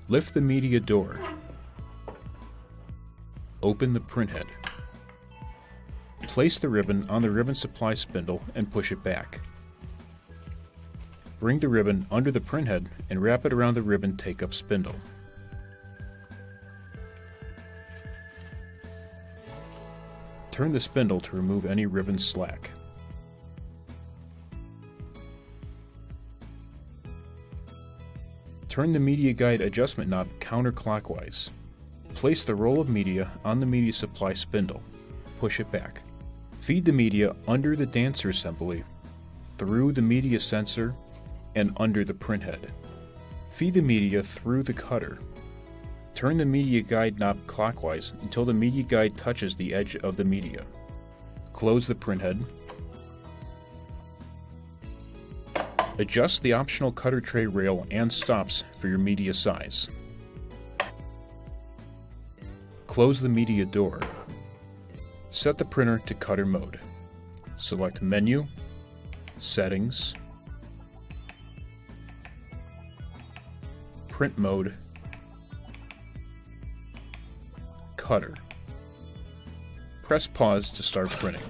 Lift the media door. Open the printhead. Place the ribbon on the ribbon supply spindle and push it back. Bring the ribbon under the printhead and wrap it around the ribbon take-up spindle. Turn the spindle to remove any ribbon slack. Turn the media guide adjustment knob counterclockwise. Place the roll of media on the media supply spindle. Push it back. Feed the media under the dancer assembly, through the media sensor, and under the printhead. Feed the media through the cutter. Turn the media guide knob clockwise until the media guide touches the edge of the media. Close the printhead. Adjust the optional cutter tray rail and stops for your media size. Close the media door. Set the printer to cutter mode. Select Menu, Settings, Print Mode, Cutter. Press pause to start printing.